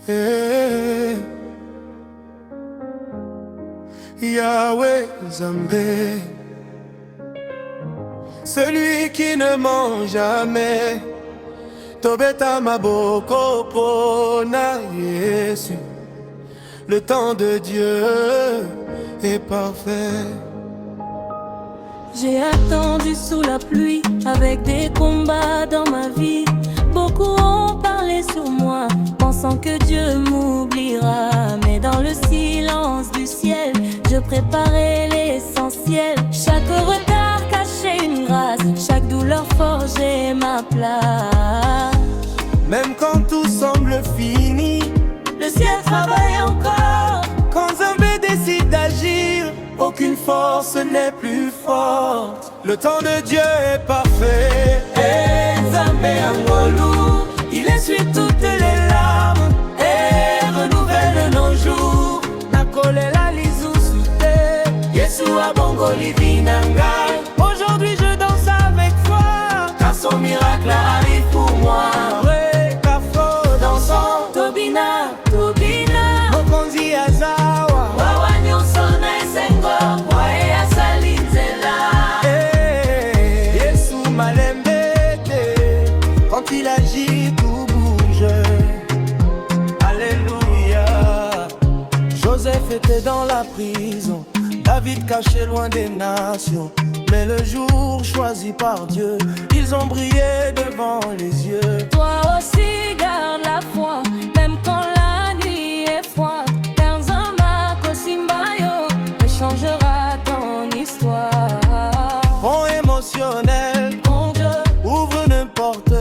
Eh, Yahweh Zambé, celui qui ne ment jamais. Tobeta maboko pona Yesu. Le temps de Dieu est parfait. J'ai attendu sous la pluie, avec des combats dans ma vie. Beaucoup ont parlé sur moi, pensant que Dieu m'oubliera. Mais dans le silence du ciel, je préparais l'essentiel. Chaque retard cachait une grâce, chaque douleur forgeait ma place. Même quand tout semble fini, le ciel travaille encore. Quand Zambé décide d'agir, aucune force n'est plus forte. Le temps de Dieu est parfait. Et Zambé Angolou, il essuie toutes les larmes et renouvelle nos jours. Nakolela lisusute, Yesu abongo livinanga. aujourd'hui je danse avec foi, car son miracle arrive pour moi. ouais, kafo, Dansons Tobina, Tobina. mokonzi azawa. Wawa nyonso na esengo, wae asali nzela. Eh, Yesu malembete, quand il agit tout bouge. Alléluia. Joseph était dans la prison, David caché loin des nations. Mais le jour choisi par Dieu, ils ont brillé devant les yeux. Toi aussi garde la foi, même quand la nuit est froide. Car Zamba Kosimbayo changera ton histoire. Bon émotionnel, Mon Dieu, ouvre une porte,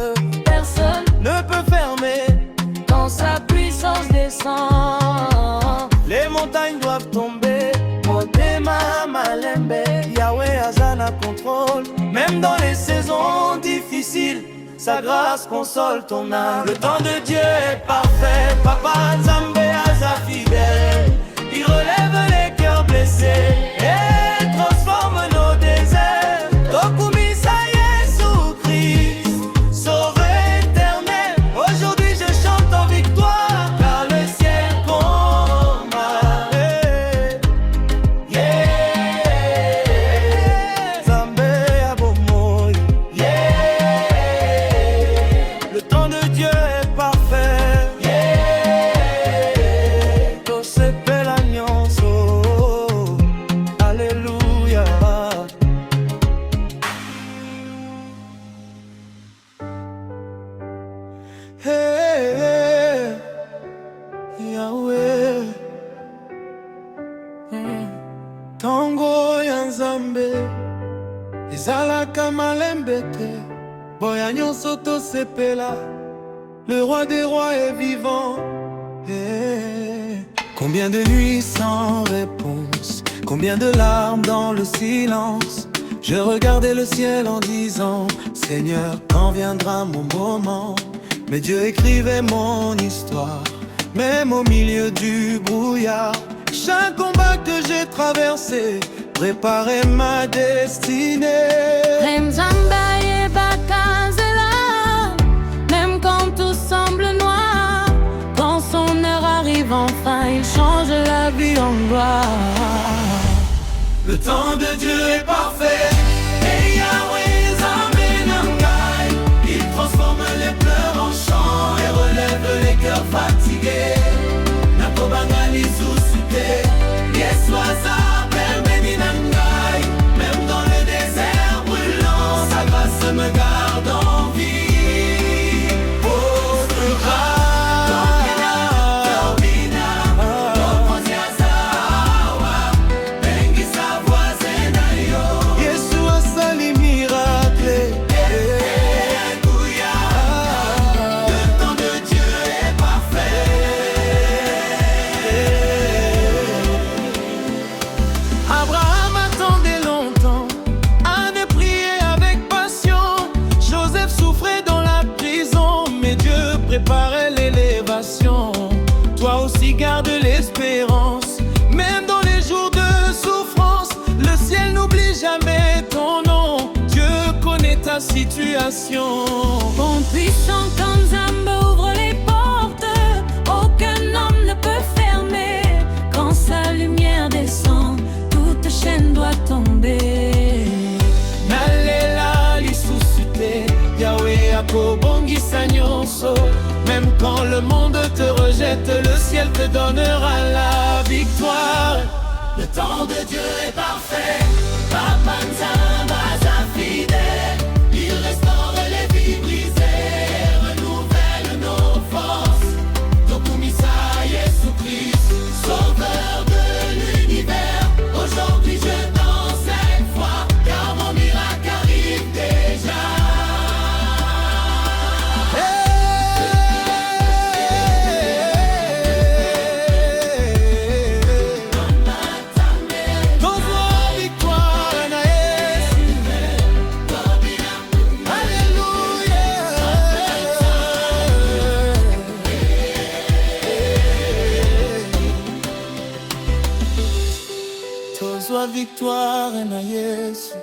personne ne peut fermer. quand sa puissance descend. Les montagnes doivent tomber. Motema malembe, Yahweh Azana contrôle. Même dans les saisons difficiles, sa grâce console ton âme. Le temps de Dieu est parfait. Papa Nzambe Aza fidèle. Il relève les cœurs blessés et transforme nos déserts. Tokumisa Yesu Christ, sauveur éternel. Aujourd'hui je chante en victoire, car le ciel combat. Zambé abomoy. Le temps de Dieu est parfait. Tosepe la nyonso. Alléluia. Hey, Yahweh. Tango ya Nzambe ezalaka malembe te, boya nyonso tosepela. Le roi des rois est vivant. Combien de nuits sans réponse, combien de larmes dans le silence. Je regardais le ciel en disant, Seigneur, quand viendra mon moment? Mais Dieu écrivait mon histoire, même au milieu du brouillard. Chaque combat que j'ai traversé préparait ma destinée. Remzamba et Bakazela, même quand tout semble noir, quand son heure arrive enfin, il change la vie en gloire. Le temps de Dieu est parfait. Et Yahweh Zambé Nangai, il transforme les pleurs en chants et relève les cœurs fatigués. Nakobanga lisusute, Yesu Aza permeni Nangai. Même dans le désert brûlant, sa grâce me garde en vie. Votre grâce. Préparer l'élévation, toi aussi garde l'espérance. Même dans les jours de souffrance, le ciel n'oublie jamais ton nom. Dieu connaît ta situation. Bon puissant quand Zamba ouvre les portes, aucun le monde te rejette, le ciel te donnera la victoire. Le temps de Dieu est parfait. Papa Nzamba fidèle, il restaure les vies brisées, renouvelle nos forces. Tokumisa Jésus-Christ, sauveur de l'univers. Aujourd'hui je danse avec foi, car mon miracle arrive déjà. Tozwa victoire na Yesu.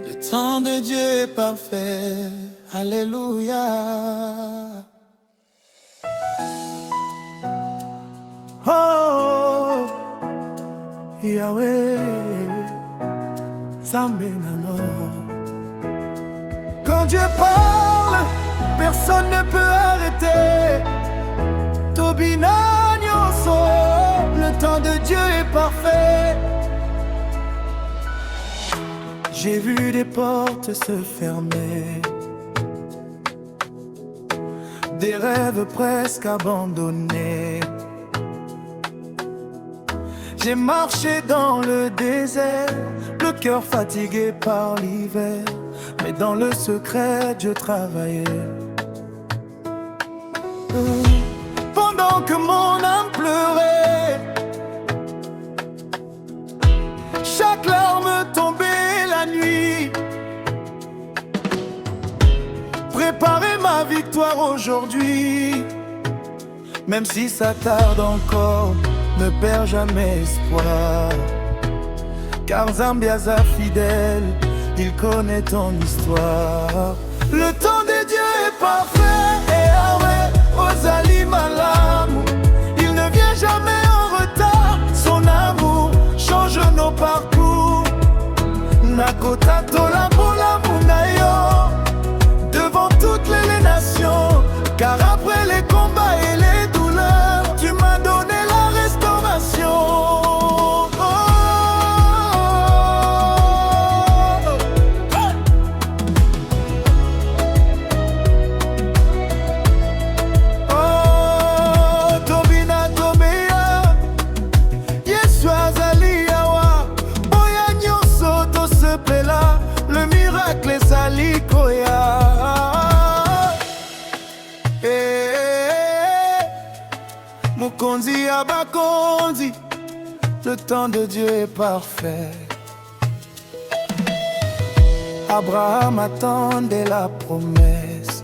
Le temps de Dieu est parfait. Alléluia. Oh, Yahweh, Nzambe nano. Quand Dieu parle, personne ne peut arrêter. Tobina nyonso, le temps de Dieu est parfait. J'ai vu des portes se fermer, des rêves presque abandonnés. J'ai marché dans le désert, le cœur fatigué par l'hiver, mais dans le secret Dieu travaillait. Pendant que mon âme pleurait, chaque larme tombait la nuit. Préparer ma victoire aujourd'hui, même si ça tarde encore, ne perds jamais espoir. Car Zambiaza fidèle, il connaît ton histoire. Le temps de Dieu est parfait, et Yahweh Ozali Malamu, il ne vient jamais en retard. Son amour change nos parcours. Nakota tola bola munayo, devant toutes les nations. Car après les combats et les douleurs, tu m'as donné la restauration. Mukonzi Abakonzi, le temps de Dieu est parfait. Abraham attendait la promesse,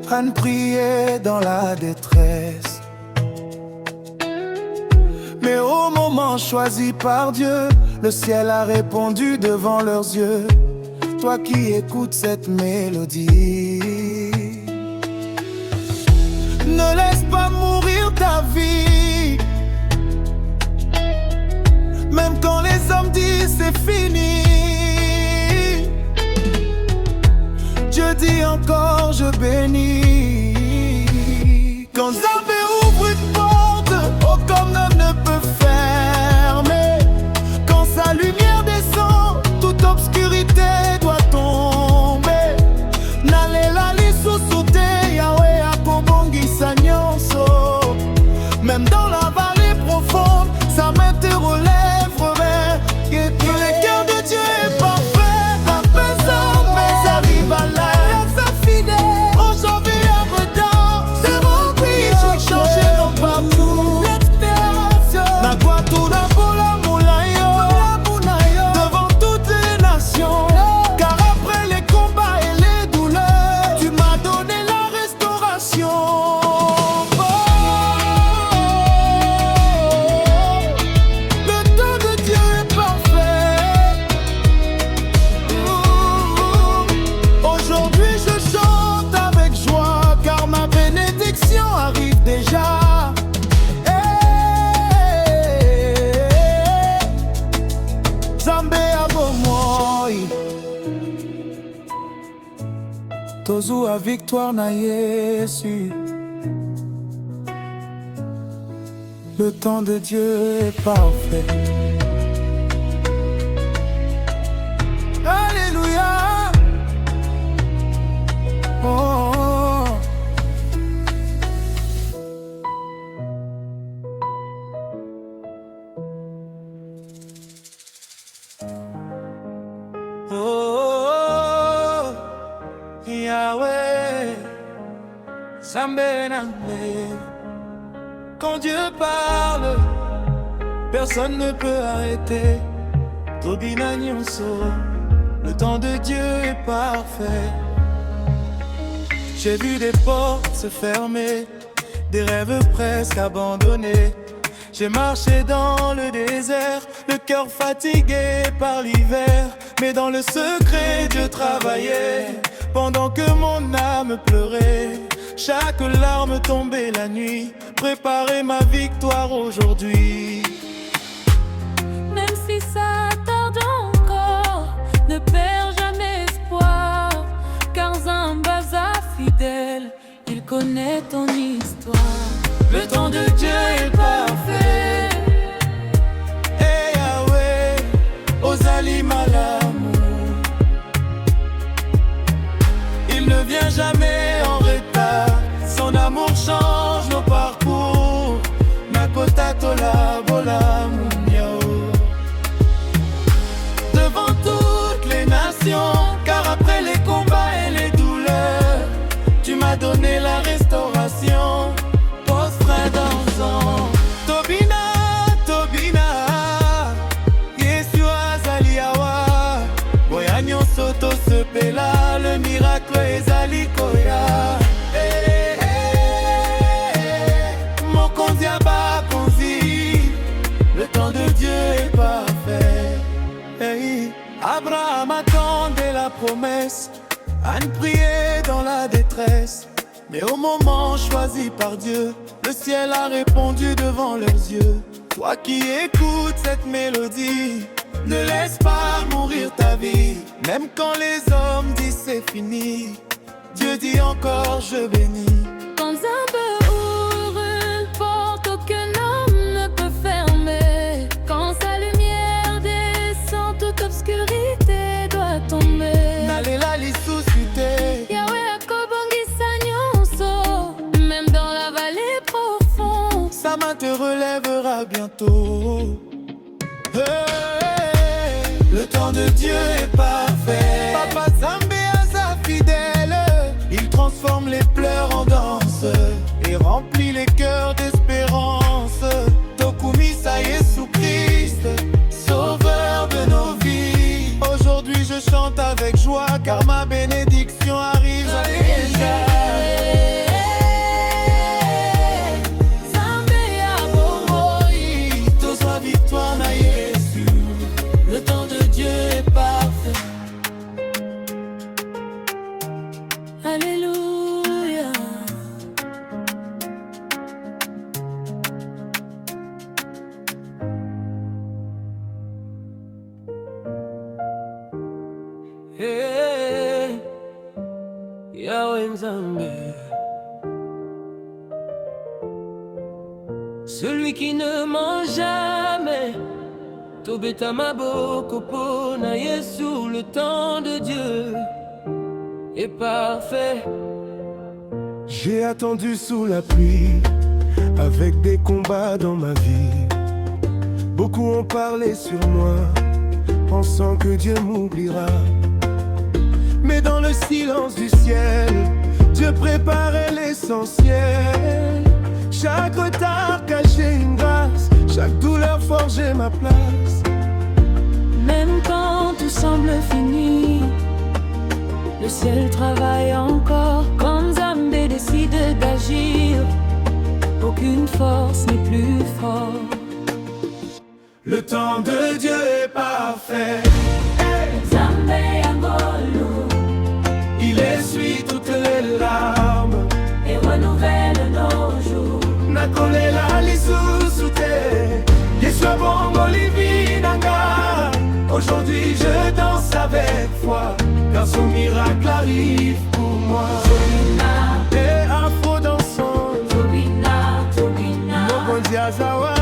Anne priait dans la détresse. Mais au moment choisi par Dieu, le ciel a répondu devant leurs yeux. Toi qui écoutes cette mélodie, ne laisse pas mourir ta vie. Même quand les hommes disent c'est fini, Dieu dit encore je bénis. Quand Zambé ouvre une porte, aucun homme ne peut fermer. Quand sa lumière descend, toute obscurité doit tomber. Nalela lisusoute Yahweh akobongisa nyonso. Même dans la vallée profonde, sa main te relèverait. Et puis le cœur de Dieu est parfait. Apaisant mes arrive à l'air, sa fidèle. Aujourd'hui à redans, c'est rempli, j'ai changé nos parcours. L'expiration, na quoi tout d'abord la moulayo, devant toutes les nations. Car après les combats et les douleurs, tu m'as donné la restauration. Déjà, Zambé a beau moi. moi. Tozua victoire na Yesu. Le temps de Dieu est parfait. Alléluia. Oh. Oh. Yahweh. Sambenambe. Quand Dieu parle, personne ne peut arrêter. Tobina Nyonso, le temps de Dieu est parfait. J'ai vu des portes se fermer, des rêves presque abandonnés. J'ai marché dans le désert, le cœur fatigué par l'hiver. Mais dans le secret Dieu travaillait, pendant que mon âme pleurait. Chaque larme tombait la nuit, préparer ma victoire aujourd'hui. Même si ça tarde encore, ne perds jamais espoir, car Zambaza fidèle, il connaît ton histoire. Le temps de Dieu est parfait. Eh Yahweh, Ozali Malamu. Il ne vient jamais en retard, son amour change nos parcours. Nakota tola bola munyao. Devant toutes les nations, car après les combats et les douleurs, tu m'as donné la restauration. Pose frein dansant. Tobina, Tobina, Yeshua Zaliawa. Boya nyonso tosepela, le miracle ezali koya. Mokonzi abakonzi, le temps de Dieu est parfait. Hey. Abraham attendait la promesse, Anne priait dans la détresse. Mais au moment choisi par Dieu, le ciel a répondu devant leurs yeux. Toi qui écoutes cette mélodie, ne laisse pas mourir ta vie. Même quand les hommes disent c'est fini, Dieu dit encore je bénis. Quand un peu ouvre une porte aucun homme ne peut fermer, quand sa lumière descend, toute obscurité doit tomber. Nalela lissuscité, Yahweh akobongisa nyonso, même dans la vallée profonde. sa main te relèvera bientôt. Hey, le temps de Dieu est parfait. Papa Zambé Aza fidèle, il transforme les pleurs en danse et remplit les cœurs d'espérance. Tokumisa Jésus-Christ, sauveur de nos vies. Aujourd'hui je chante avec joie, car ma bénédiction arrive déjà. Victoire na Yesu, le temps de Dieu est parfait. Alléluia. Hey, Yahweh Nzambe, celui qui ne ment jamais. Tobeta maboko pona Yesu, le temps de Dieu est parfait. J'ai attendu sous la pluie, avec des combats dans ma vie. Beaucoup ont parlé sur moi, pensant que Dieu m'oubliera. Mais dans le silence du ciel, Dieu préparait l'essentiel. Chaque retard cachait une grâce, chaque douleur forgeait ma place. Même quand tout semble fini, le ciel travaille encore. Quand Zambé décide d'agir, aucune force n'est plus fort. Le temps de Dieu est parfait. Zambé Angolo, il essuie toutes les larmes et renouvelle nos jours. Nakolela lisusute, Yeshua bongo livinanga. Aujourd'hui je danse avec avec foi, car son miracle arrive pour moi. Et afro dansant, mokonzi azawa,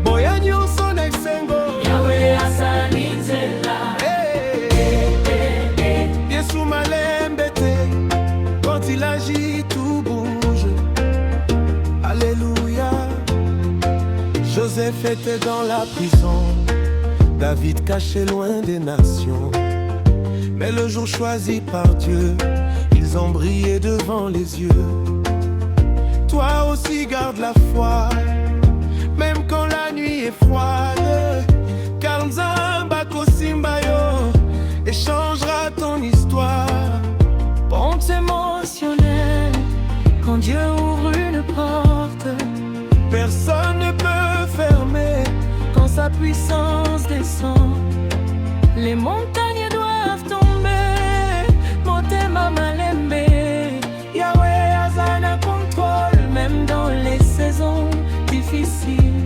boya nyonso na esengo, Yesu malembe te, quand il agit tout bouge. Alléluia. Joseph était dans la prison, David caché loin des nations. Mais le jour choisi par Dieu, ils ont brillé devant les yeux. Toi aussi garde la foi, même quand la nuit est froide, car Nzamba Kosimbayo échangera ton histoire. Ponte émotionnelle, quand Dieu ouvre une porte, personne ne peut fermer. quand sa puissance descend, les montagnes doivent tomber. Motema malembe, Yahweh azana contrôle, même dans les saisons difficiles,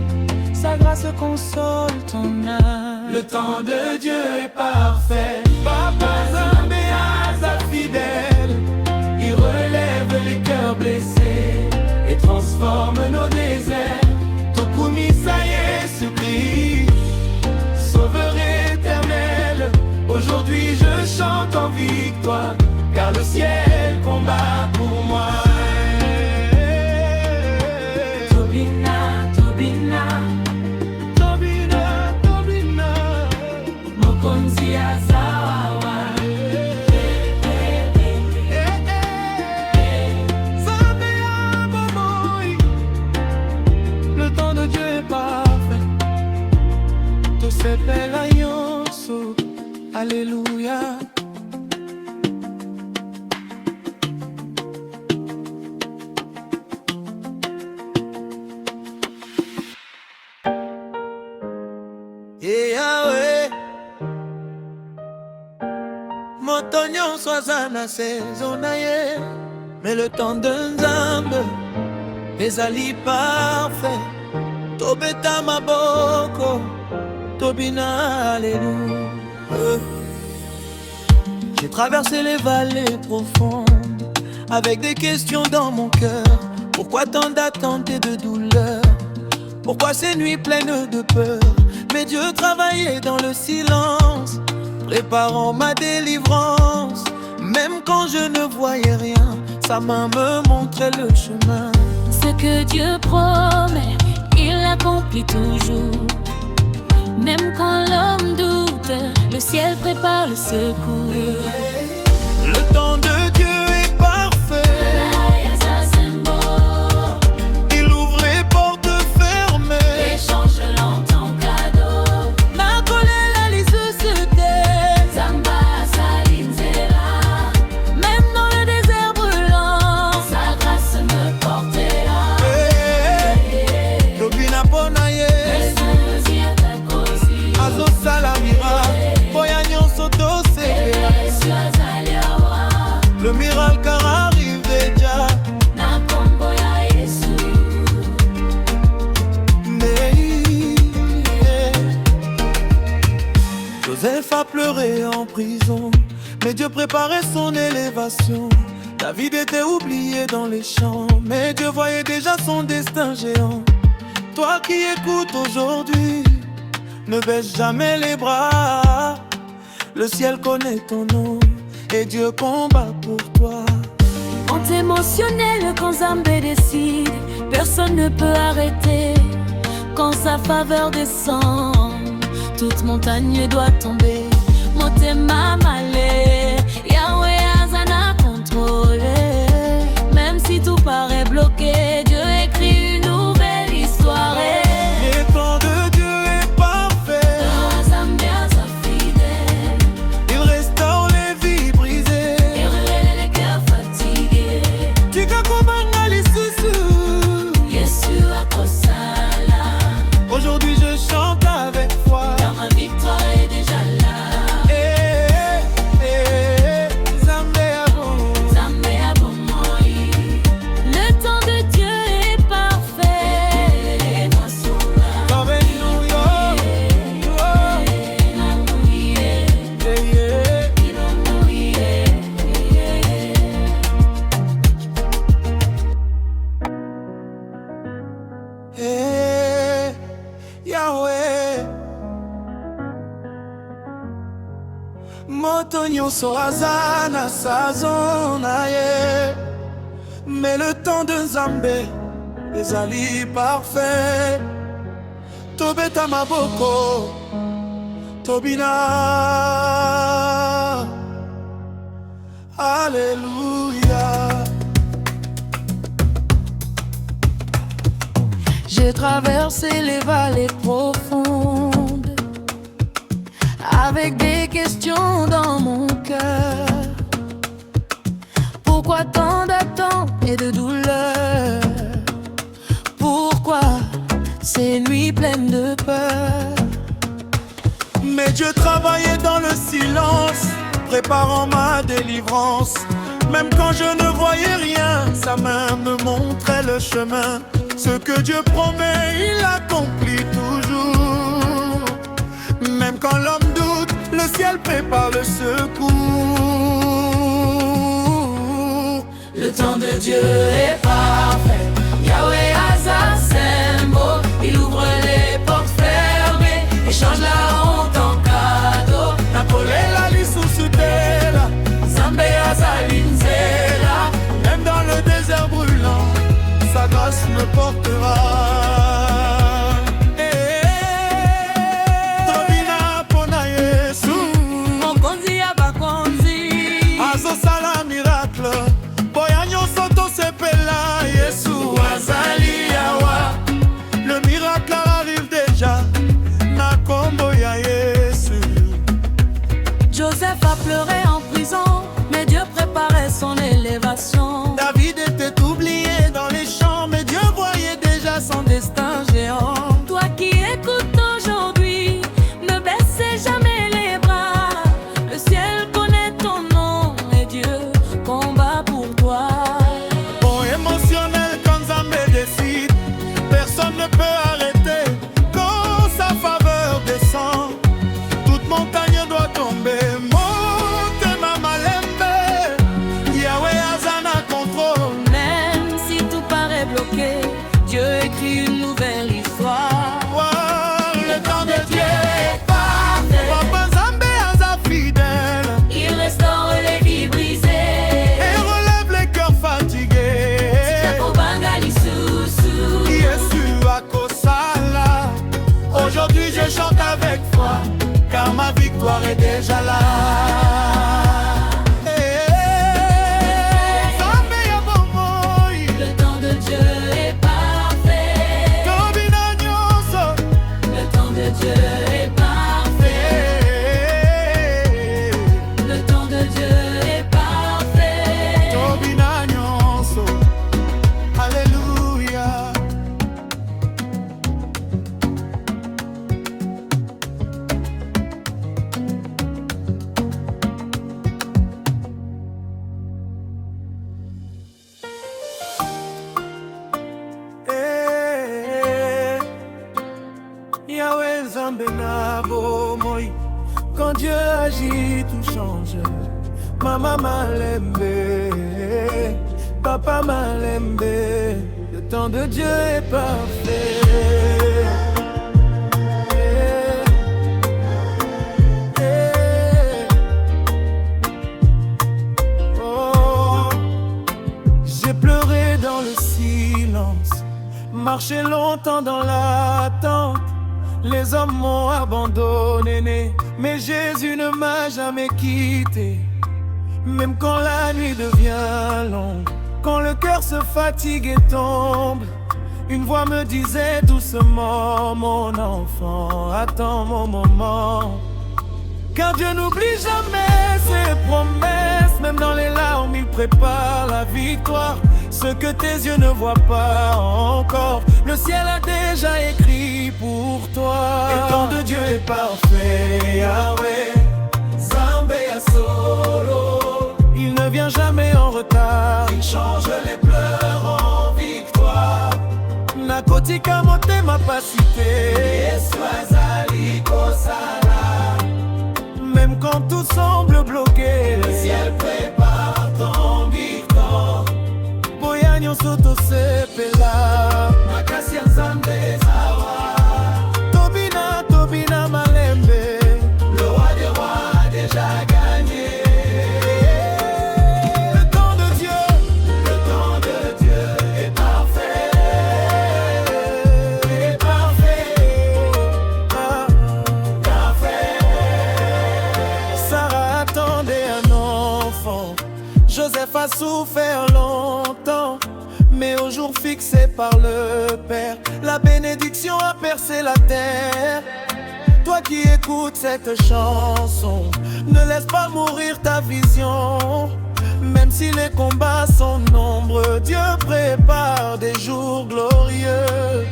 sa grâce console ton âme. Le temps de Dieu est parfait. Papa Zambé Aza fidèle, il relève les cœurs blessés et transforme nos déserts. Tokumi Jésus-Christ, Sauveur éternel, aujourd'hui je chante en victoire, car le ciel combat pour moi. Tobina, Tobina, Tobina, Tobina, Mokonzi azawa. Le temps de Dieu est parfait, tout s'appelle alliance. Alléluia. Et Yahweh, motonyon soit na saison na ye, mais le temps d'un Nzambe ezali parfait. Tobeta maboko, Tobina, alléluia. J'ai traversé les vallées profondes, avec des questions dans mon cœur. Pourquoi tant d'attentes et de douleurs? Pourquoi ces nuits pleines de peur? Mais Dieu travaillait dans le silence, préparant ma délivrance. Même quand je ne voyais rien, sa main me montrait le chemin. Ce que Dieu promet, il accomplit toujours. Même quand l'homme doute, le ciel prépare le secours. Le temps de Dieu est parfait. Il ouvre les portes fermées. Échange longtemps cadeau. Ma colère, la lisse se tait. Zamba Salinzela. Même dans le désert brûlant, sa grâce me portera. Tobina Ponaye, Azo Salamira, Boya Nyonso Tosepela. Le miracle arrive déjà. Joseph a pleuré en prison, mais Dieu préparait son élévation. David était oublié dans les champs, mais Dieu voyait déjà son destin géant. Toi qui écoutes aujourd'hui, ne baisse jamais les bras. Le ciel connaît ton nom et Dieu combat pour toi. Honte émotionnelle quand Zambé décide, personne ne peut arrêter. Quand sa faveur descend, toute montagne doit tomber. Motema male, Yahweh azana contrôlé. Même si tout paraît bloqué, Dieu écrit une nouvelle histoire. Le temps de Dieu est parfait. Zambé aza fidèle, Il restaure les vies brisées. il relève les cœurs fatigués. Tika komanga lisusu. Yesu akosala. Aujourd'hui je chante avec foi. Car ma victoire est déjà là. Moto nyonso aza na saison na ye, mais le temps de Nzambe ezali parfait. Tobeta maboko tobina, alléluia. J'ai traversé les vallées profondes, avec des questions dans mon cœur. Pourquoi tant d'attentes et de douleurs? Pourquoi ces nuits pleines de peur? Mais Dieu travaillait dans le silence, préparant ma délivrance. Même quand je ne voyais rien, sa main me montrait le chemin. Ce que Dieu promet, il accomplit toujours. Même quand l'homme doute, le ciel prépare le secours. Le temps de Dieu est parfait. Yahweh Azasembo, il ouvre les portes fermées et change la honte en cadeau. Nakolela lisusu tela, Nzambe azalinzela. même dans le désert brûlant, sa grâce me portera. Tobina pona Yesu, Mokonzi ya bakonzi, azosala miracle. Boya nyonso tosepela, Yesu azali awa. Le miracle arrive déjà, na kombo ya Yesu. Joseph a pleuré en prison, mais Dieu préparait son élévation. David était oublié dans les champs, mais Dieu voyait déjà son destin géant. Toi qui écoutes aujourd'hui, ne baissez jamais les bras. Le ciel connaît ton nom et Dieu combat pour toi. Bon émotionnel quand Nzambe décide, personne ne peut arrêter. Quand sa faveur descend, toute montagne doit tomber. Motema malembe, Yahweh azana contrôle. Même si tout paraît bloqué, Dieu écrit une nouvelle histoire. Wow, le temps de Dieu est parfait. Papa Nzambe aza fidèle Il restaure les vies brisées. et relève les cœurs fatigués. Kobanga lisusu. Yesu akosala. Aujourd'hui je chante avec foi, car ma victoire est déjà là. Nzambe ya bomoi, Le temps de Dieu est parfait. tobina nyonso. Le temps de Dieu est parfait. Le temps de Dieu est parfait. Tobina nyonso. Alléluia. Yahweh Nzambe na bomoi. Quand Dieu agit, tout change. Mama malembe, papa malembe. Le temps de Dieu est parfait. Oh, j'ai pleuré dans le silence, marché longtemps dans l'attente. Les hommes m'ont abandonné, mais Jésus ne m'a jamais quitté. Même quand la nuit devient longue, quand le cœur se fatigue et tombe, une voix me disait doucement: mon enfant, attends mon moment. Car Dieu n'oublie jamais ses promesses, même dans les larmes il prépare la victoire. Ce que tes yeux ne voient pas encore, le ciel a déjà écrit pour toi. Le temps de Dieu est parfait, Yahweh Nzambe ya solo. Il ne vient jamais en retard, il change les pleurs en victoire. Nakotika motema pasité, Yesu azali kosala. Même quand tout semble bloqué, le ciel prépare ton victoire. Boya nyonso tosepela, makasi ya Nzambe ezawa. Tobina, tobina malembe, le roi des rois déjà Joseph a souffert longtemps, mais au jour fixé par le Père, la bénédiction a percé la terre. Toi qui écoutes cette chanson, ne laisse pas mourir ta vision. Même si les combats sont nombreux, Dieu prépare des jours glorieux.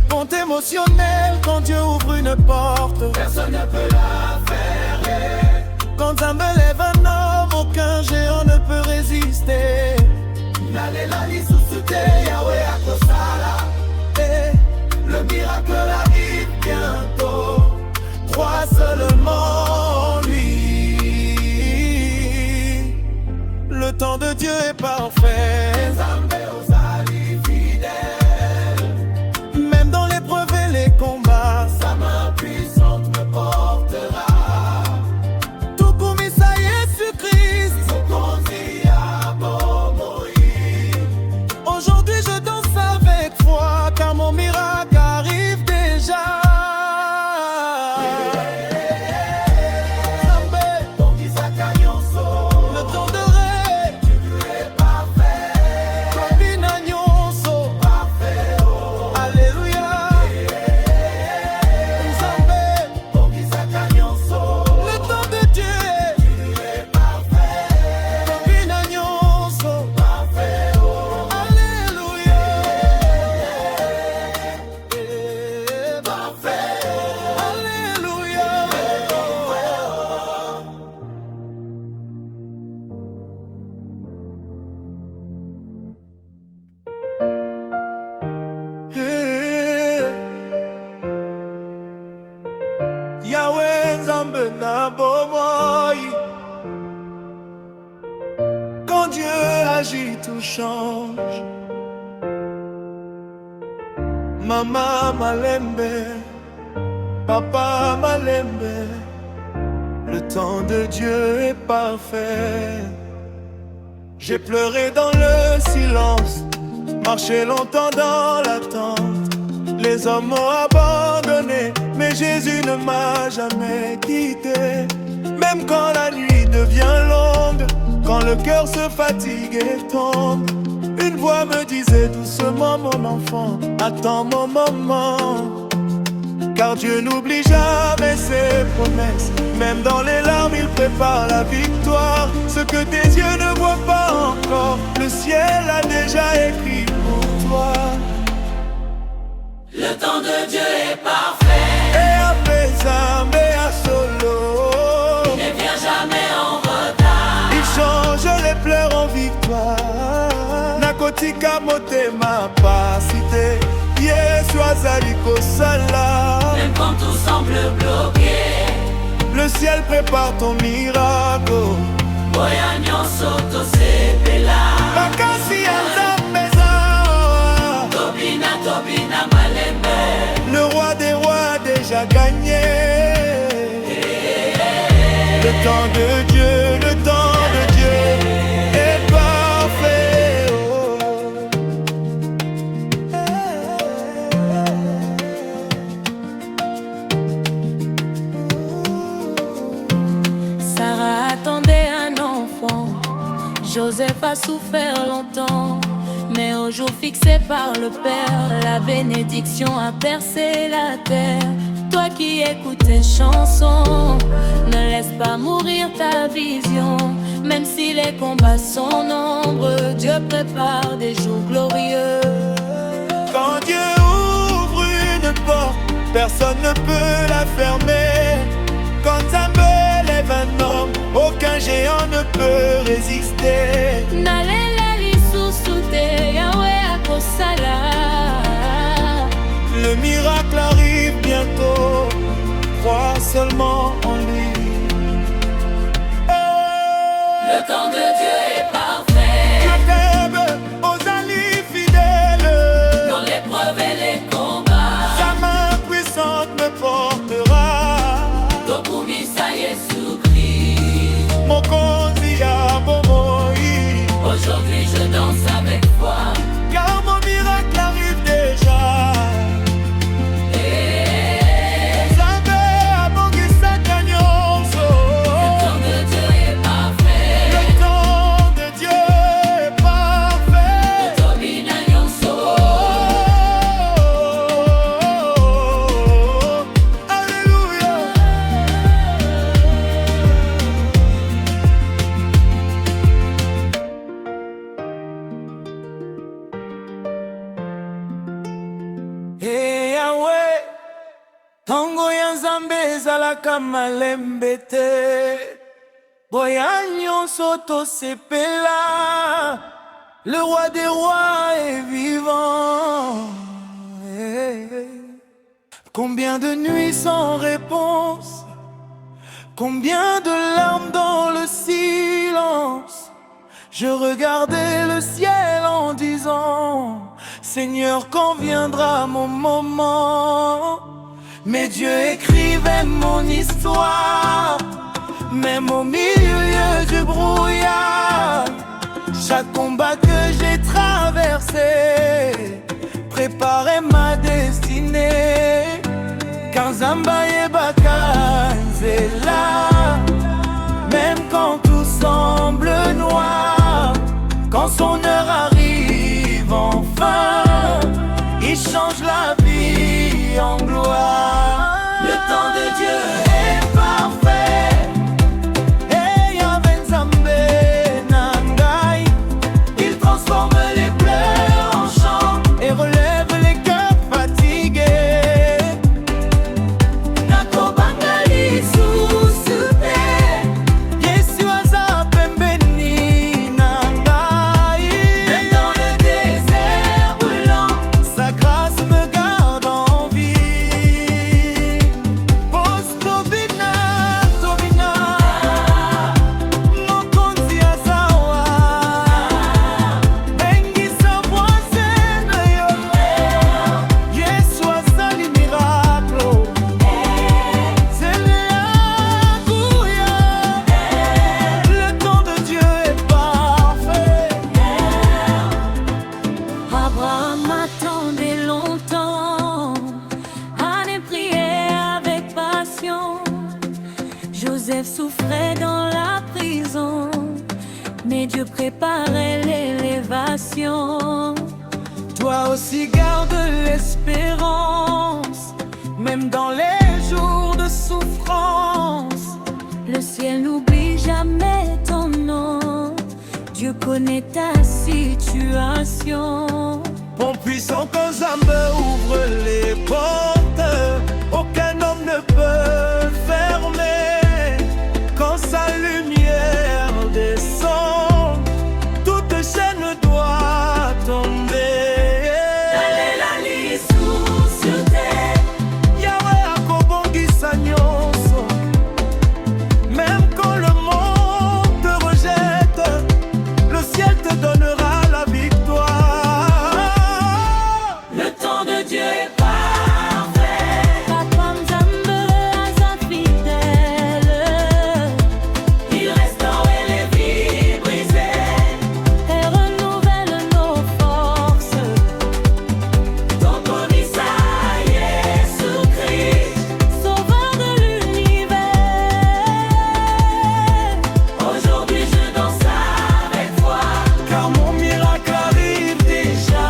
Ponte émotionnel quand Dieu ouvre une porte, personne ne peut la fermer. quand un me lève un homme, aucun géant ne peut résister. Nalela lisusu te Yahweh akosala. Le miracle arrive bientôt, crois seulement en lui. Le temps de Dieu est parfait. Nzambe ozali fidèle. Même dans l'épreuve et les combats, Sa main puissante me portera. tout comme Isa Jésus-Christ. Mokonzi ya bomoi. Aujourd'hui je danse avec foi, car mon miracle arrive déjà. Tongizaka nyonso. Le temps de rêve, Tu es parfait. Kobina nyonso. Parfait, oh. Alléluia. Nzambe, Tongizaka nyonso. le temps de Dieu, Tu es parfait. Kobina nyonso. Parfait, oh. Alléluia. Parfait, oh. Alléluia. Yahweh Nzambe na bomoi. Quand Dieu agit, tout change. Maman Malembe, papa Malembe, le temps de Dieu est parfait. J'ai pleuré dans le silence, marché longtemps dans l'attente. Les hommes m'ont abandonné, mais Jésus ne m'a jamais quitté. Même quand la nuit devient longue, quand le cœur se fatigue et tombe, une voix me disait doucement, mon enfant, attends mon moment. Car Dieu n'oublie jamais ses promesses. Même dans les larmes, il prépare la victoire. Ce que tes yeux ne voient pas encore, le ciel a déjà écrit pour toi. Le temps de Dieu est parfait. Et à Pesa, mais à Solo, Ne viens jamais en retard. il change les pleurs en victoire. Nakotika motema pasite, Yesu azali kosala. Même quand tout semble bloqué. Le ciel prépare ton miracle. Boya nyonso tosepela. Makasi ya Nzambe za. Tobina malembe. Le roi des rois a déjà gagné. Le temps de Dieu, le temps de Dieu est parfait. Sarah attendait un enfant. Joseph a souffert longtemps, mais au jour fixé par le Père, la bénédiction a percé la terre. Toi qui écoutes tes chansons, ne laisse pas mourir ta vision. Même si les combats sont nombreux, Dieu prépare des jours glorieux. Quand Dieu ouvre une porte, personne ne peut la fermer. Quand Nzambe lève un homme, aucun géant ne peut résister. Nalela lisusu te Yahweh akosala. Le miracle arrive bientôt, crois seulement en lui. Le temps de Dieu est parfait. Jacob, ozali fidèle. Dans l'épreuve et les combats. Sa main puissante me portera. Tokumisa Jésus-Christ. Mokonzi ya bomoi. Aujourd'hui je danse avec foi. Car mon miracle arrive déjà. Nzambe abongisaka Nzambe ezalaka malembe te, boya nyonso tosepela. Le roi des rois est vivant. Combien de nuits sans réponse, combien de larmes dans le silence. Je regardais le ciel en disant: Seigneur, quand viendra mon moment? Mais Dieu écrivait mon histoire, même au milieu du brouillard. Chaque combat que j'ai traversé préparait ma destinée. Kanzamba yebaka nzela, même quand tout semble noir. Quand son heure arrive enfin, il change la vie en gloire. Le temps de Dieu est parfait. Et Yahvé Nzambe Nangai, il transforme les pleurs en chants et relève les cœurs fatigués. Nakobangali susute, Yesu aza pembeni nangai. Même dans le désert brûlant, sa grâce me garde en vie. Post Tobina, Tobina, mokonzi azawa, bengisa bwasena yo. Yesu azali miracle, zele akuya. Le temps de Dieu est parfait. Abraham attendait longtemps, Anne priait avec passion. Joseph souffrait dans la prison, mais Dieu préparait l'élévation. Toi aussi garde l'espérance, même dans les jours de souffrance. Le ciel n'oublie jamais ton nom, Dieu connaît ta situation. Bon puissant Kanzamba ouvre les portes, aucun homme ne peut fermer. Quand sa lumière descend, toute chaîne doit tomber. Alelali susute, Yahweh akobongisa nyonso. Même quand le monde te rejette, le ciel te donnera la victoire. Le temps de Dieu est parfait. Papa Nzambe aza fidèle, Il restaure les vies brisées. et renouvelle nos forces. Ton commissaire Jésus-Christ, Sauveur de l'univers, aujourd'hui je danse avec toi. Car mon miracle arrive déjà.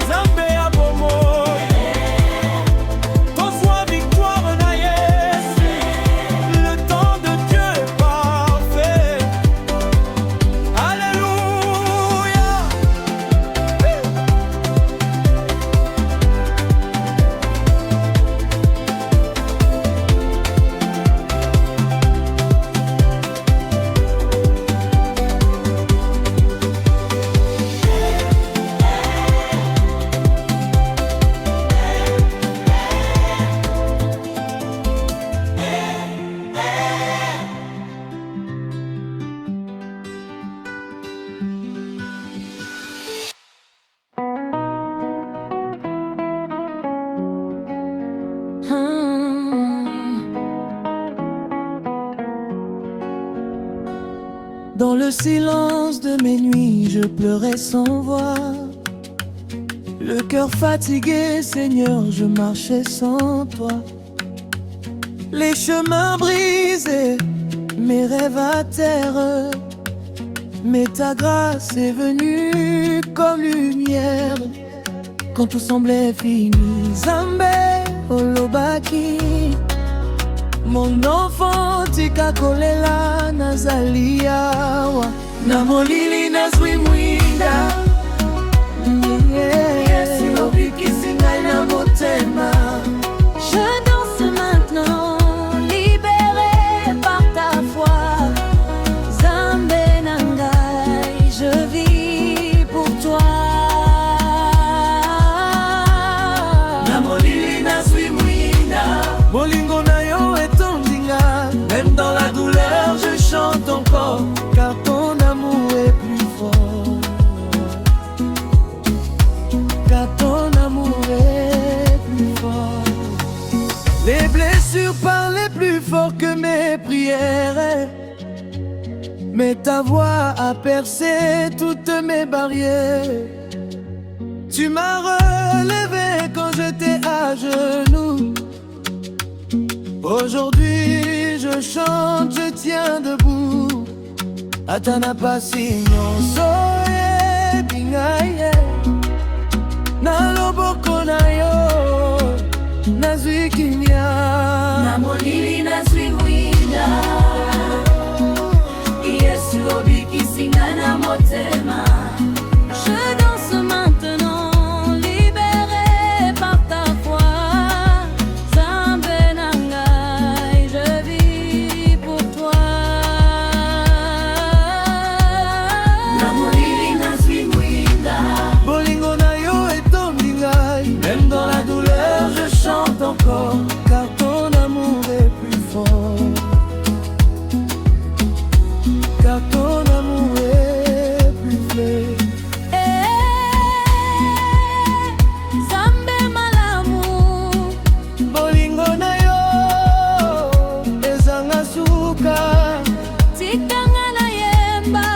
Nzambe ya bomoi, tozwa victoire na Yesu. Le temps de Dieu est parfait. Alléluia. Dans le silence de mes nuits, je pleurais sans voix. Le cœur fatigué, Seigneur, je marchais sans toi. Les chemins brisés, mes rêves à terre. Mais ta grâce est venue comme lumière quand tout semblait fini. Nzambe olobaki, mon enfant tika kolela nazali awa. Na molili nazwi mwinda, molili nazwi mwinda. Bolingo na yo etondinga. Même dans la douleur je chante encore, car ton amour est plus fort. Car ton amour est plus fort. Les blessures parlaient plus fort que mes prières, mais ta voix a percé toutes mes barrières. Tu m'as relevé quand j'étais à genoux. Aujourd'hui je chante, je tiens debout. Atana pasinyo soye bingaye. Na loboko na yo nazwi kimia. Na molili nazwi mwinda. Yesu obiki singa na motema. Je danse maintenant, libéré par ta foi. Zambe na ngai, je vis pour toi. Na molili nazwi mwinda. Bolingo na yo etondingai. Même dans la douleur je chante encore, car ton amour est plus fort. Car ton amour est plus vrai. Zambe malamu. Bolingo na yo ezanga suka. Tikanga na yemba.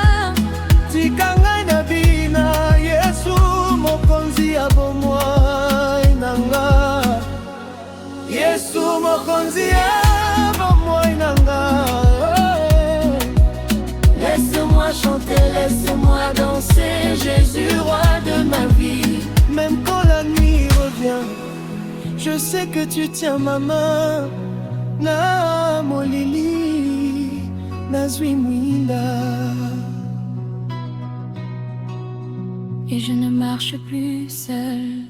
Tikanga na bina. Yesu mokonzi ya bomoi nanga. Yesu mokonzi ya bomoi nanga. Laisse-moi chanter, laisse-moi danser, Jésus, roi de ma vie. Même quand la nuit revient, je sais que tu tiens ma main. Na molili nazwi mwinda. Et je ne marche plus seule.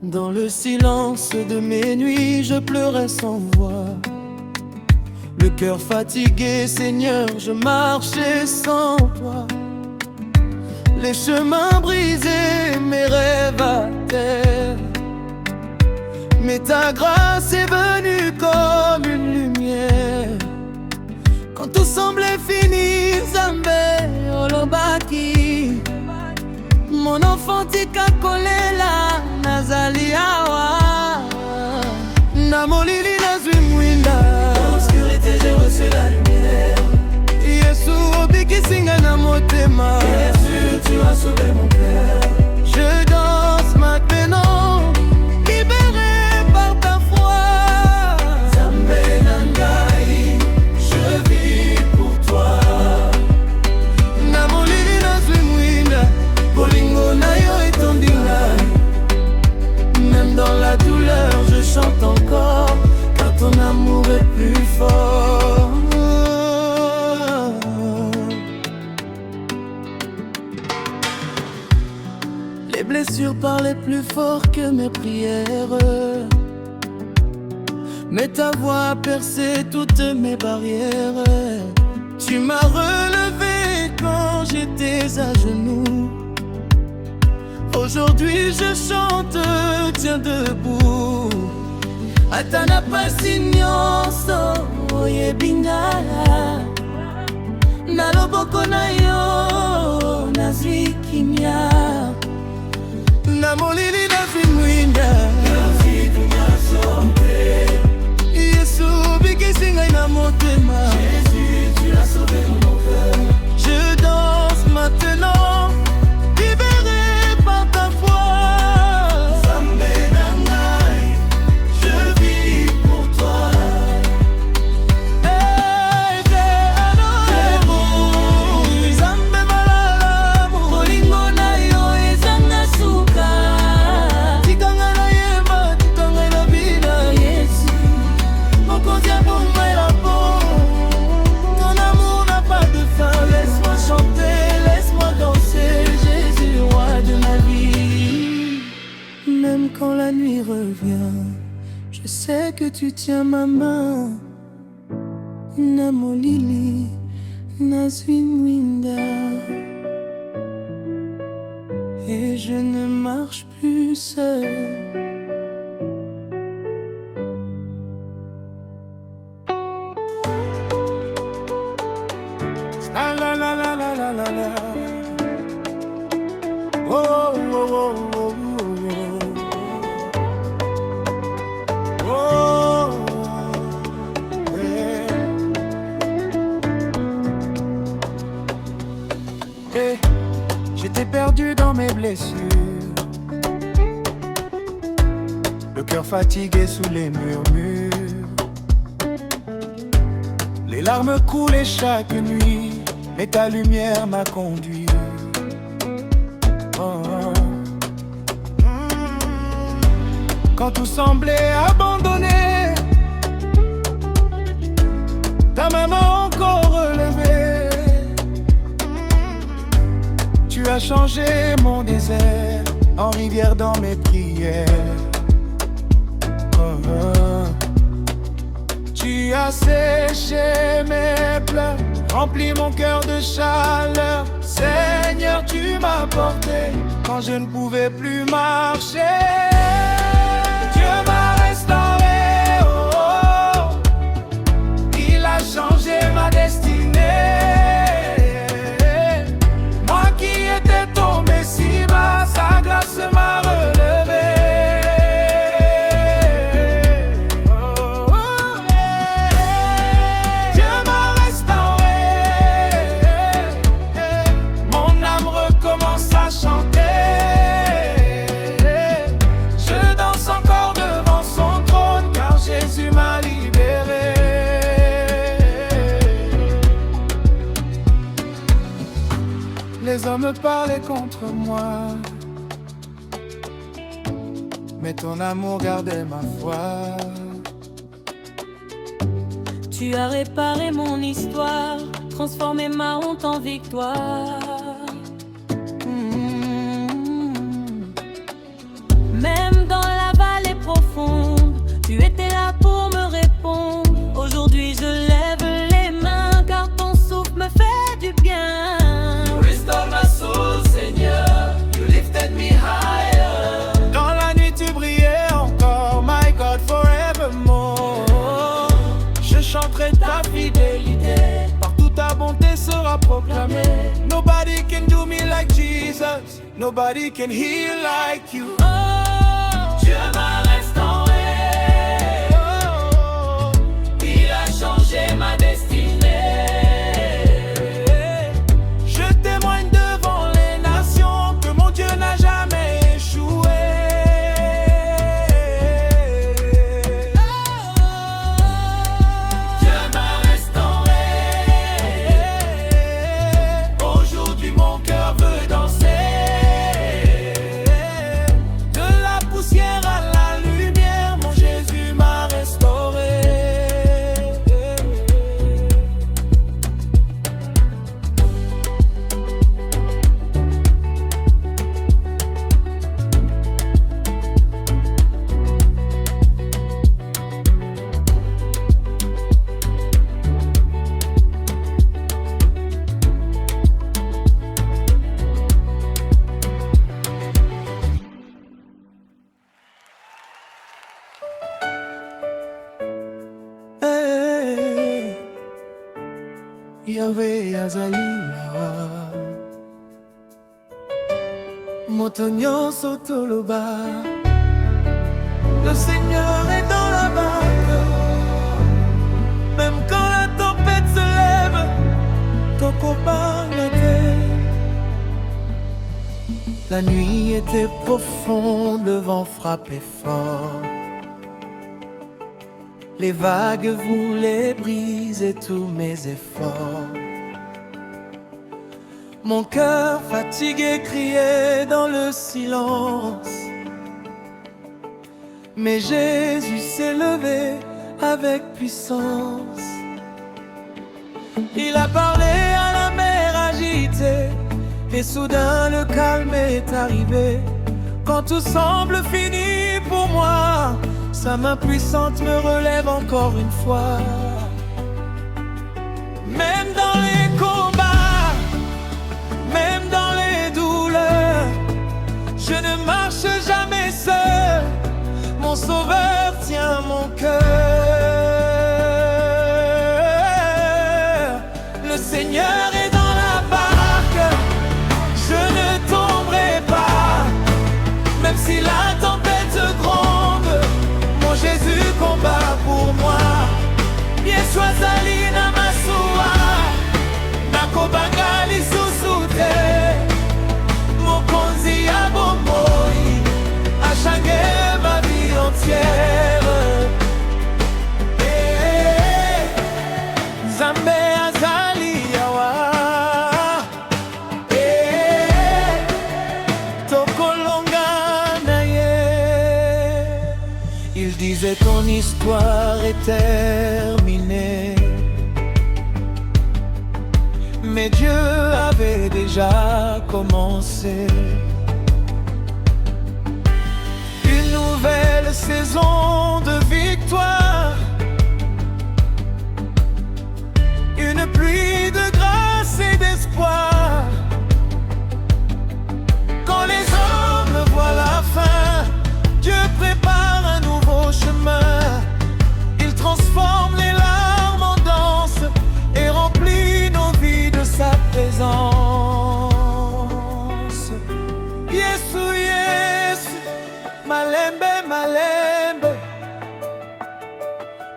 Dans le silence de mes nuits, je pleurais sans voix. Le cœur fatigué, Seigneur, je marchais sans toi. Les chemins brisés, mes rêves à terre. Mais ta grâce est venue comme une lumière. Quand tout semblait fini, Zambé olobaki. Mon enfant tika kolela, nazali awa. Na molili nazwi mwinda. Dans l'obscurité j'ai reçu la lumière. Yesu obiki singa na motema. Jésus, tu as sauvé mon cœur. Je danse maintenant, libéré par ta foi. Zambe na ngai, je vis pour toi. Na molili nazwi mwinda. Bolingo na yo etondinga. Même dans la douleur je chante encore, car ton amour est plus fort. Les blessures parlaient plus fort que mes prières, mais ta voix a percé toutes mes barrières. Tu m'as relevé quand j'étais à genoux. Aujourd'hui je chante, tiens debout. Atana pasinyo soye bingala. Na loboko na yo nazwi kimia. Na molili nazwi mwinda. Yesu obiki singa na motema. Jésus, tu as sauvé mon cœur. Je danse maintenant, libéré par ta foi. Zambe na ngai, je vis pour toi. Hey, Zambe malamu. Bolingo na yo ezanga suka. Tikanga na yemba, tikanga na bina. Yesu Mokonzi ya bomoi la peau. Ton amour n'a pas de fin. Laisse-moi chanter, laisse-moi danser, Jésus, roi de ma vie. Même quand la nuit revient, je sais que tu tiens ma main. namolili nazwi mwinda et je ne marche plus seul. La la la la la la la la. Oh oh oh oh oh. Oh yeah. Hey, j'étais perdu dans mes blessures, le cœur fatigué sous les murmures. Les larmes coulaient chaque nuit, mais ta lumière m'a conduit. Oh, oh. Quand tout semblait abandonné, ta main m'a encore relevé. Tu as changé mon désert en rivière dans mes prières. Oh, oh. Tu as séché mes pleurs, rempli mon cœur de chaleur. Seigneur, tu m'as porté quand je ne pouvais plus marcher. Dieu m'a restauré, oh, oh. Il a changé ma destinée. Moi qui étais tombé si bas, sa grâce m'a relevé. Les hommes parlaient contre moi, mais ton amour gardait ma foi. Tu as réparé mon histoire, transformé ma honte en victoire. Même dans la vallée profonde, tu étais là pour me répondre. Aujourd'hui je lève les mains car ton souffle me fait du bien. Restore my soul, Seigneur, you lifted me higher. Dans la nuit tu brillais encore, my God, forevermore. Je chanterai ta fidélité, partout ta bonté sera proclamée. Nobody can do me like Jesus, nobody can heal like you. Dieu m'a restauré, Oh, il a changé ma destinée. je témoigne devant les nations que mon Dieu n'a jamais échoué. Dieu m'a restauré, aujourd'hui mon cœur veut danser. De la poussière à la lumière, mon Jésus m'a restauré. Hey, Yahweh azalila moto nyonso toloba. Le Seigneur est dans la barque, même quand la tempête se lève. Tokoba la terre. La nuit était profonde, le vent frappait fort. Les vagues voulaient briser tous mes efforts. Mon cœur fatigué criait dans le silence. Mais Jésus s'est levé avec puissance. Il a parlé à la mer agitée, et soudain le calme est arrivé. Quand tout semble fini pour moi, sa main puissante me relève encore une fois. Le Seigneur est dans la barque, je ne tomberai pas. Même si la tempête gronde, mon Jésus combat pour moi. Yesu azali na masuwa, nakobanga lisusu te. Mokonzi ya bomoi, a changé ma vie entière. Nzambe azali yawa, tokolonga na ye. Il disait ton histoire est terminée, mais Dieu avait déjà commencé une nouvelle saison de victoire, une pluie de grâce et d'espoir. Quand les hommes voient la fin, Dieu prépare un nouveau chemin. Il transforme les larmes en danse et remplit nos vies de sa présence. Yesu, Yesu, malembe, malembe,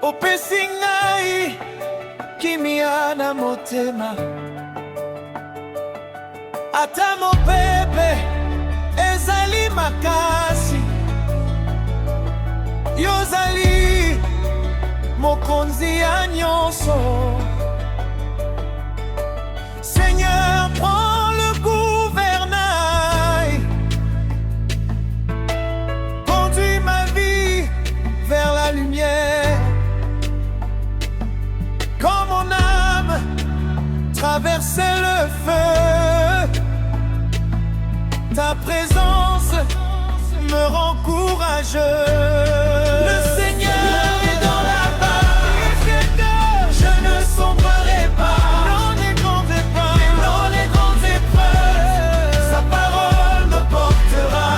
opesi ngai kimia na motema. Ata mopepe ezali makasi, yozali mokonzi ya nyonso. Seigneur, prends le gouvernail, conduis ma vie vers la lumière. Quand mon âme traversait le feu, ta présence me rend courageux. Le Seigneur est dans la barque, je ne sombrerai pas. Dans les grandes épreuves, sa parole me portera.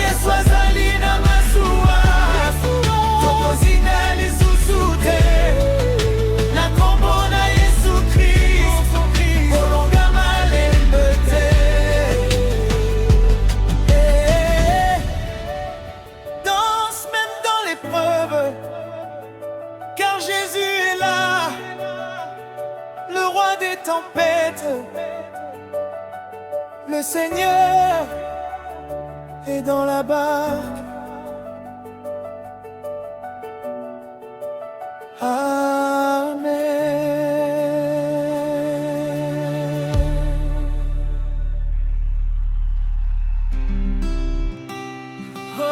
Yesu azali na masuwa, tokozina lisusu te. Na kombo na Yesu Christ, kolonga malembe te. Danse même dans l'épreuve, car Jésus est là, le roi des tempêtes. Le Seigneur est dans la barque. Amen. Oh,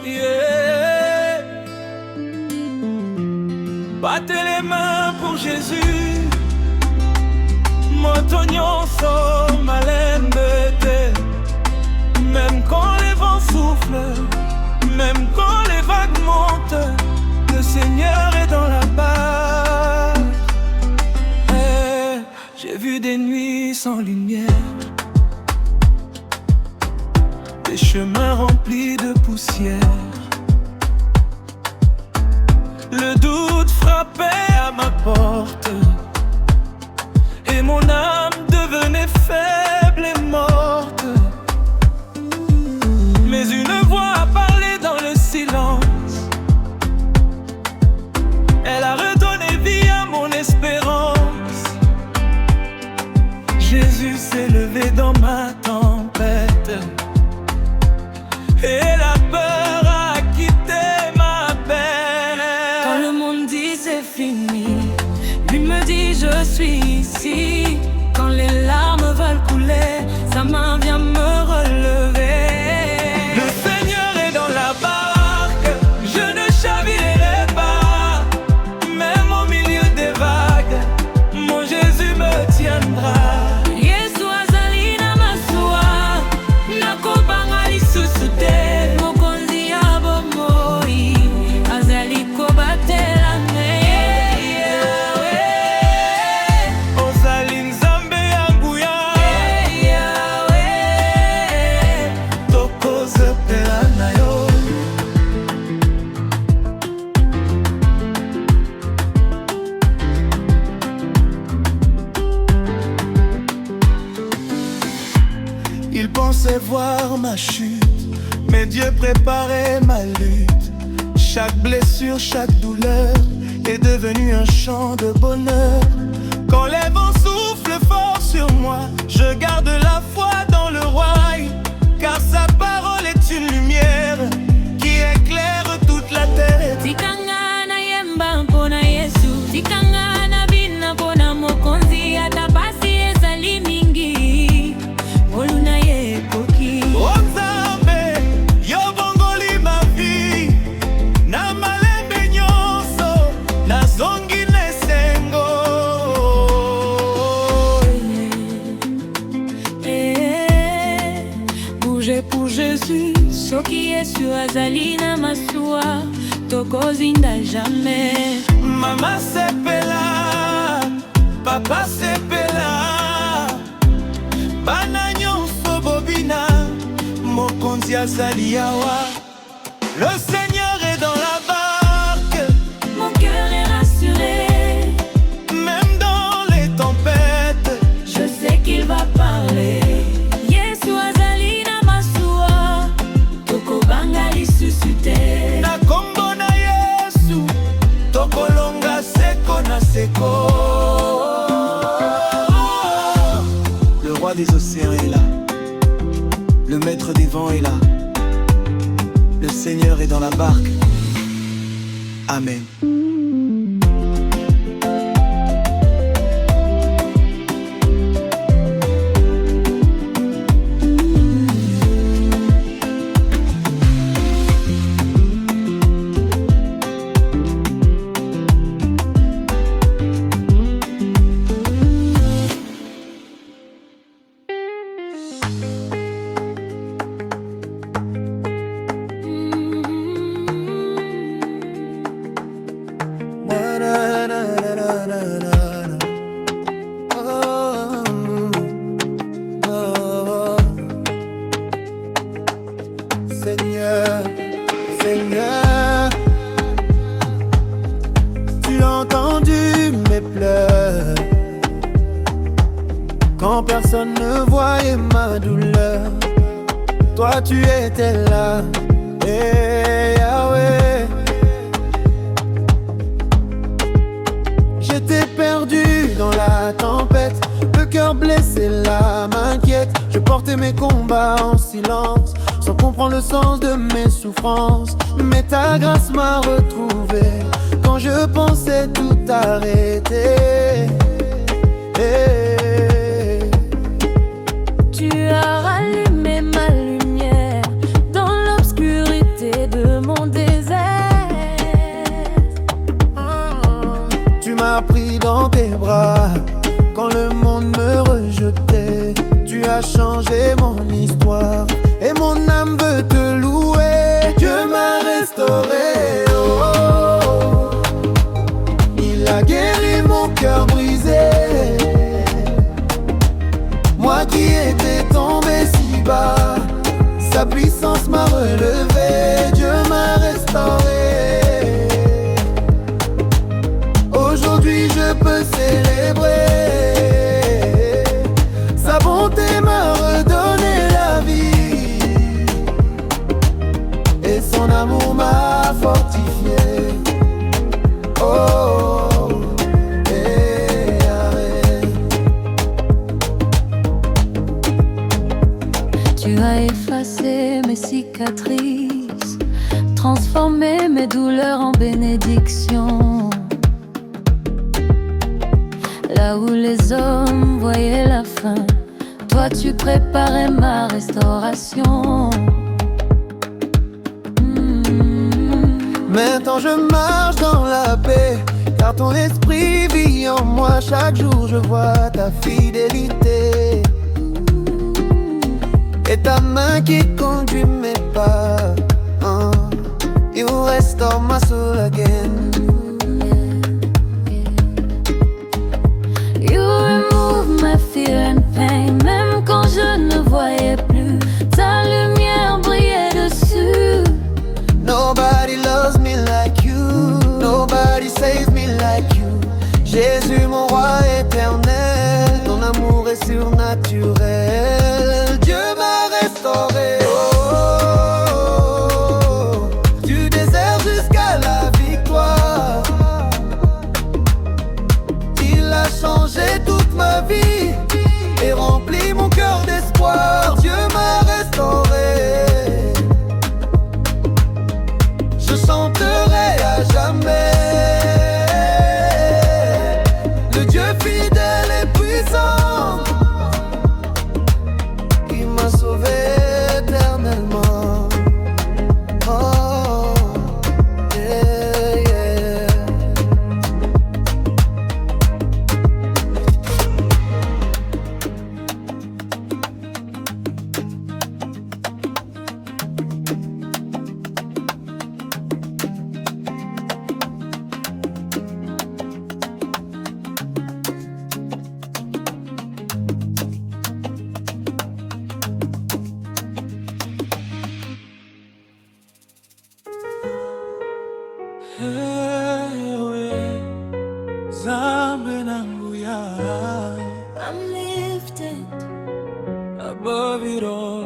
yeah. Battez les mains pour Jésus. Moto nyonso malembe te. Même quand les vents soufflent, même quand les vagues montent, le Seigneur est dans la barque. J'ai vu des nuits sans lumière, des chemins remplis de poussière. Le doute frappait à ma porte et mon âme devenait faible et morte. Mais une voix a parlé dans le silence. Elle a redonné vie à mon espérance. Jésus s'est levé dans ma tempête et la peur a quitté ma peine. Quand le monde dit c'est fini, lui me dit je suis ici. Quand les larmes veulent couler, sa main vient me relever. Le Seigneur est dans la barque, je ne chavirerai pas. Même au milieu des vagues, mon Jésus me tiendra. Yesu azali na masuwa, nakobanga lisusu te. Mokonzi ya bomoi, azali kobatela me. Ozali Nzambe ya nguya, voir ma chute, mais Dieu préparait ma lutte. Chaque blessure, chaque douleur est devenue un chant de bonheur. Quand les vents soufflent fort sur moi, je garde la foi dans le roi, car sa parole est une lumière qui éclaire toute la terre. Tikangana yemba mpona Yesu, tikangana bina mpona mokonzi, atapasi ezali mingi moluna ye ekoki. Nzambe yobongoli ma vie, na malembe nyonso nazongi na esengo. Bouger pour Jésus, soki Yesu azali na masuwa, tokozinda jamais. Mama sepela, papa sepela, bana nyonso bobina, mokonzi azali awa. Le Seigneur est dans la barque, Mon cœur est rassuré, même dans les tempêtes. je sais qu'il va parler. Yesu azali na masuwa, tokobanga lisusu te. Na kombo na Yesu, tokolonga seko na seko. Le roi des océans est là, le maître des vents est là, le Seigneur est dans la barque. Amen. Seigneur, Seigneur, tu as entendu mes pleurs quand personne ne voyait ma douleur. Toi tu étais là, et Yahweh. J'étais perdu dans la tempête, le cœur blessé, l'âme inquiète. Je portais mes combats en silence, sans comprendre le sens de mes souffrances. Mais ta grâce m'a retrouvé quand je pensais tout arrêter. Tu as rallumé ma lumière dans l'obscurité de mon désert. Tu m'as pris dans tes bras quand le monde me rejetait. Tu as changé mon histoire et mon âme veut te louer. Dieu m'a restauré, oh, oh. Il a guéri mon cœur brisé. Moi qui étais tombé si bas, sa puissance m'a relevé. Dieu m'a restauré. Aujourd'hui je peux célébrer. Sa bonté m'a redonné la vie et son amour m'a fortifié. Oh, Tu as effacé mes cicatrices, transformé mes douleurs en bénédictions. Là où les hommes voyaient la fin, toi tu préparais ma restauration. Maintenant je marche dans la paix, car ton esprit vit en moi. Chaque jour je vois ta fidélité et ta main qui conduit mes pas. You restore my soul again. You remove my fear and pain. Même quand je ne voyais plus, ta lumière brillait dessus. Nobody loves me like you, nobody saves me like you. Jésus mon roi éternel, ton amour est surnaturel. Dieu m'a restauré. Nzambe nanguya. I'm lifted Above it all.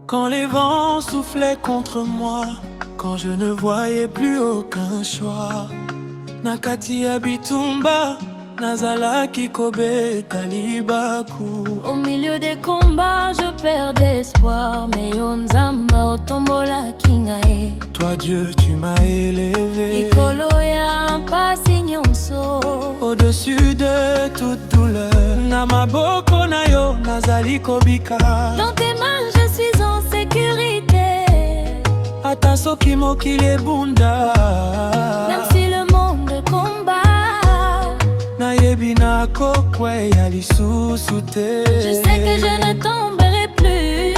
Quand les vents soufflaient contre moi, quand je ne voyais plus aucun choix, nakati ya bitumba nazalaki kobeta libaku. au milieu des combats, je perds d'espoir. Mais yo nzamba otombolaki ngai. Toi Dieu, tu m'as élevé Likolo ya mpasi nyonso, au-dessus de toute douleur. Na maboko na yo nazali kobika. dans tes mains je suis en sécurité. Ata soki mokili ebunda, Même si le monde combat, nayebi nakokweya lisusu te. je sais que je ne tomberai plus.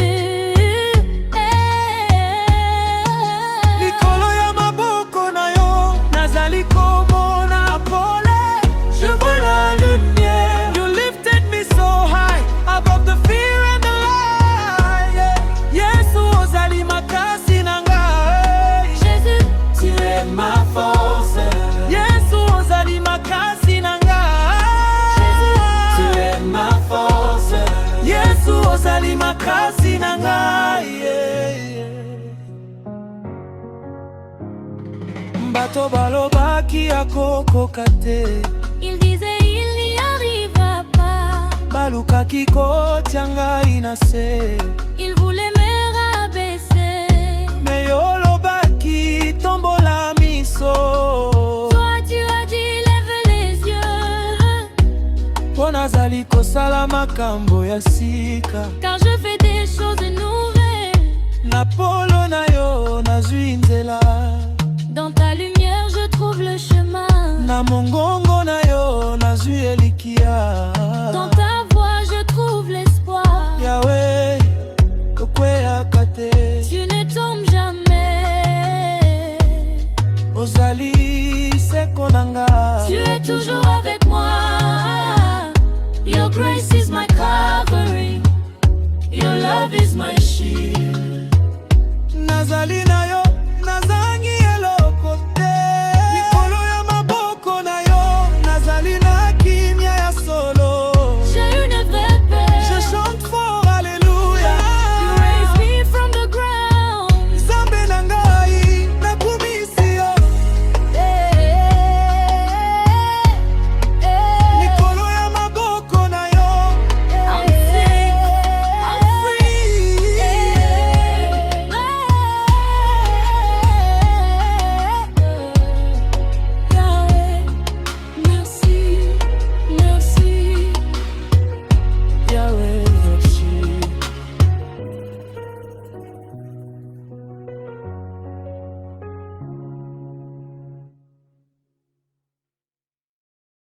Likolo ya maboko na yo nazali komona pole. Je vois la lumière. You lifted me so high above the fear and the lie, yeah. Yesu ozali makasi na ngai. Jésus, Tu es ma force. Yesu ozali makasi na ngai. Tu es ma force. Yesu ozali makasi na ngai, yeah, yeah. Bato balobaki akokoka te, il disait il n'y arrivera pas. balukaki kotia ngai na se. Il voulait me rabaisser. Me yo olobaki tombola miso. Toi tu as dit lève les yeux, Po nazali kosala makambo ya sika. car je fais des choses nouvelles. Na polo na yo nazwi nzela. Dans ta lumière je trouve le chemin. Na mongongo na